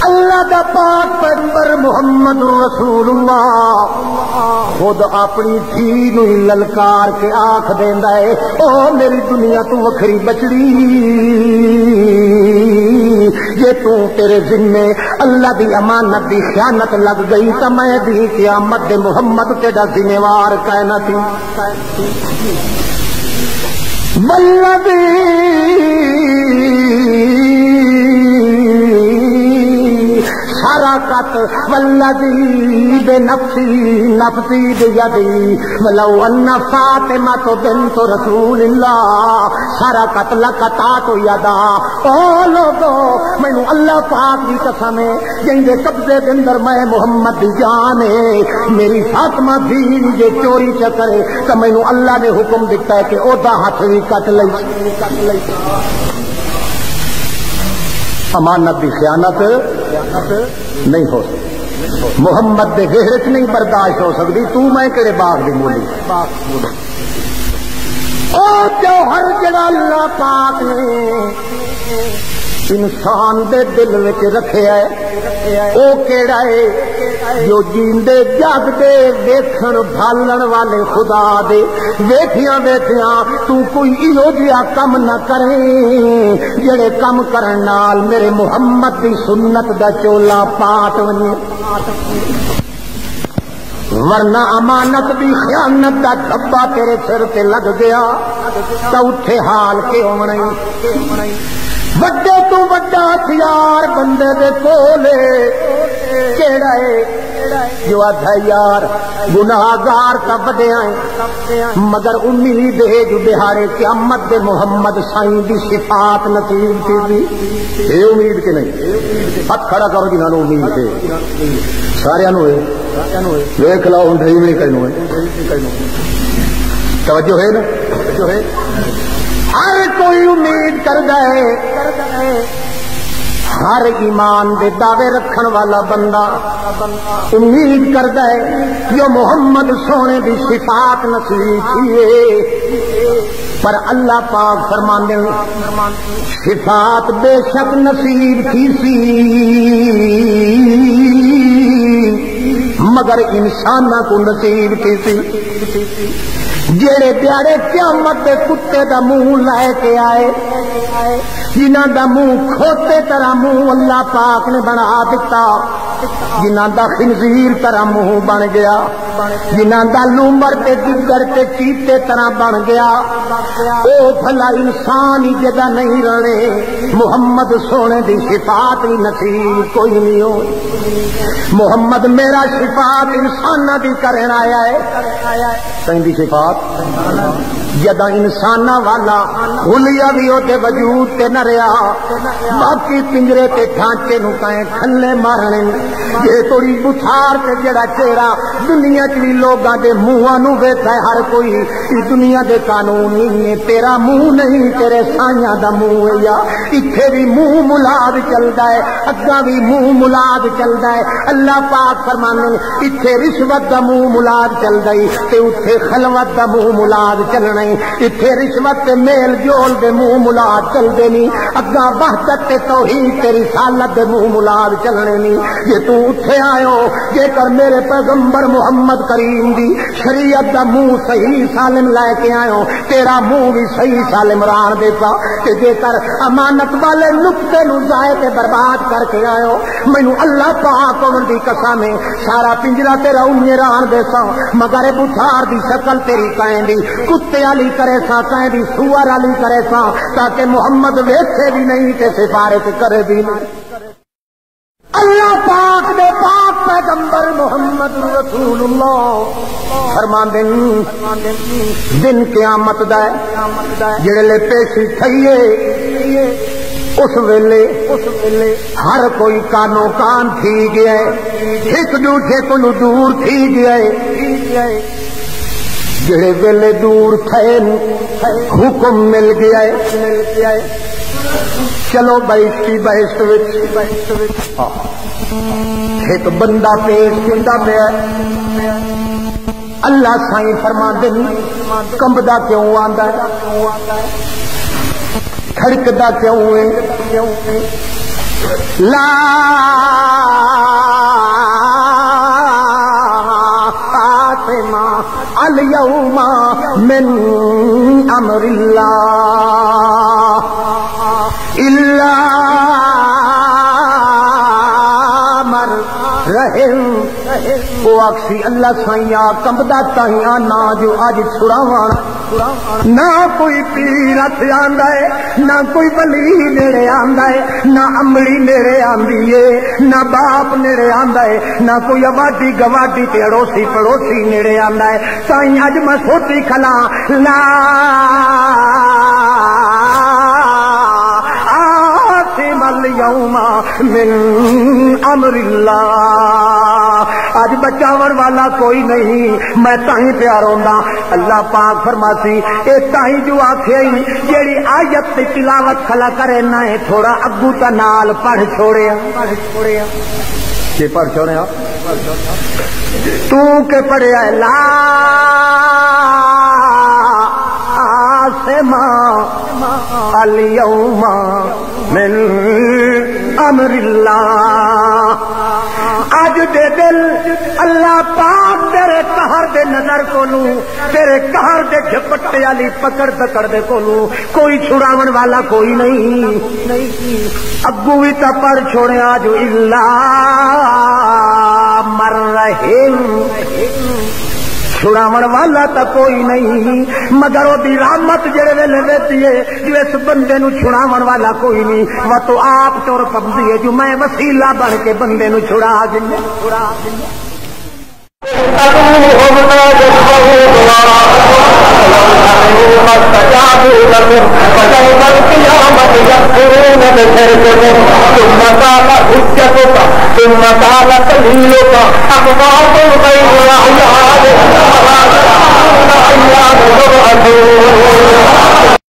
اللہ دا پاک پیغمبر محمد رسول اللہ خود اپنی دھی نو للکار کے آکھ دیندا ہے او میری دنیا تو وکھری بچڑی یہ تو تیرے ذمے اللہ دی امانت دی خیانت لگ گئی تو میں دی قیامت دے محمد تیرا ذمہ وار کہنا تھی والذی حرکت والذی بنفسی نفسی بیدی ولو ان فاطمہ بنت رسول اللہ حرکت لقطات یدا او لوگو مینوں اللہ پاک دی قسم ہے جن دے قبضے دے اندر میں محمد دی جان ہے میری فاطمہ بھی جے چوری چکرے تو مینوں اللہ نے حکم دیتا ہے کہ او دا ہاتھ بھی کٹ لئی امانت کی خیانت نہیں ہو سکتی محمد دے غیرت نہیں برداشت ہو سکتی تو میں کہڑے باغ دی مولی او جوہر جڑا اللہ پاک نے انسان دے دل وچ رکھیا ہے او کیڑا ہے جو جیندے جاگدے ویکھن بھالن والے خدا دے ویکھیاں ویکھیاں تو کوئی ایہو جہا کم نہ کرے جڑے کم کرن نال میرے محمد دی سنت دا چولا پاٹ ونے ورنہ امانت دی خیانت دا دھبا تیرے سر تے لگ گیا تو اٹھے حال کیوں نہیں وڈے تو وڈا ہتھیار بندے دے کولے کیڑا ہے جو آدھا یار گناہگار تا وڈیا ہے مگر امید ہے جو بہارے قیامت دے محمد سائیں دی صفات نصیب تھی اے امید کے نہیں ہاتھ کھڑا کرو جنہاں نوں امید ہے سارے نوں ہے ویکھ لاؤ ہن ڈھائی نہیں کرنو ہے توجہ ہے نا توجہ ہے ہر کوئی امید کر گئے ہر ایمان دے دعوے رکھن والا بندہ امید کر گئے جو محمد سونے دی صفات نصیب تھی پر اللہ پاک فرماندے صفات بے شک نصیب تھی سی مگر انساناں کو نصیب تھی سی جیڑے پیارے قیامت دے کتے دا منہ لے کے آئے جنہاں دا منہ کھوتے طرح منہ اللہ پاک نے بنا دیتا جنہاں دا خنزیر طرح منہ بن گیا جنہاں دا لومبر تے گگر تے چیتے طرح بن گیا او بھلا انسان ہی جگہ نہیں رہنے محمد سونے دی صفات ہی نصیب کوئی نہیں ہو محمد میرا صفات انسانہ دی کرن آیا ہے کہیں دی صفات جدا انسانہ والا حلیہ بھی ہوتے وجود تے نہ رہا باقی پنجرے تے ڈھانچے نو کہیں کھلے مارنے یہ توڑی بچھار تے جڑا چہرہ دنیا چلی لوگاں دے منہاں نو ویکھے ہر کوئی اس دنیا دے قانون نہیں ہے تیرا منہ نہیں تیرے سائیاں دا منہ ہے یا اتھے بھی منہ ملاد چلدا ہے اگاں بھی منہ ملاد چلدا ہے اللہ پاک فرمانے اتھے رشوت دا منہ ملاد چلدا ہے تے اتھے خلوت دا منہ ملاد چلنا اتھے رشوت تے میل جول دے منہ ملاد چل دے نہیں اگاں وحدت تے توحید تے رسالت دے منہ ملاد چلنے نہیں یہ تو اتھے آئے ہو جے کر میرے پیغمبر محمد کریم دی شریعت دا منہ صحیح سالم لے کے آئے ہو تیرا منہ بھی صحیح سالم ران دیتا کہ جے کر امانت والے نقطے نو ضائع تے برباد کر کے آئے ہو مینوں اللہ پاک ان دی قسم ہے سارا پنجرا تیرا انہیں ران دے سا مگر بچھار دی شکل تیری کہیں دی کتے علی کرے سا کہیں دی سور علی کرے سا تاکہ محمد ویسے بھی نہیں تے سفارش کرے بھی نہیں اللہ پاک دے پاک پیغمبر محمد رسول اللہ فرماندے دن قیامت دا جڑے لے پیشی تھئیے اس ویلے ہر کوئی کانوں کان تھی گیا ہے ایک دوسرے کو دور تھی گیا ہے جڑے ویلے دور تھے حکم مل گیا ہے چلو بہشتی بہشت وچ ایک بندہ پیش کیتا پیا اللہ سائیں فرماندے کمبدا کیوں آندا ہے کھڑکدا کیوں ہے لا عاصم اليوم من امر اللہ الا من رحم وہ اکسی اللہ سائیاں کمبدا تائیاں نہ جو اج چھڑاواں نہ کوئی پیر ہتھ آندا ہے نہ کوئی ولی نیڑے آندا ہے نہ امڑی نیڑے آندی ہے نہ باپ نیڑے آندا ہے نہ کوئی آبادی گواڈی تے اڑوسی پڑوسی نیڑے آندا ہے سائیں اج میں سوچی کھلا لا عاصم اليوم من امر اللہ اج بچاون والا کوئی نہیں میں تاہیں پیار ہوندا اللہ پاک فرماسی اے تاہیں جو آکھے جیڑی آیت دی تلاوت کھلا کرے نہ تھوڑا اگو تا نال پڑھ چھوڑیا کہ پڑھ چھوڑیا تو کہ پڑھیا لا عاصم اليوم من امر اللہ اج دے دل اللہ پاک تیرے قہر دے نظر کولو تیرے قہر دے جھپٹے والی پکڑ پکڑ دے کولو کوئی چھڑاون والا کوئی نہیں اگو بھی تا پڑھ چھوڑیا جو اللہ مرحم چھڑاون والا تا کوئی نہیں مگر وہ دی رحمت جڑے ویلے دیتی ہے جو اس بندے نو چھڑاون والا کوئی نہیں وہ تو آپ تور پبندی ہے جو میں وسیلہ بن کے بندے نو چھڑا دیں ثم قال حجتك ثم قال دليلك أخبار غير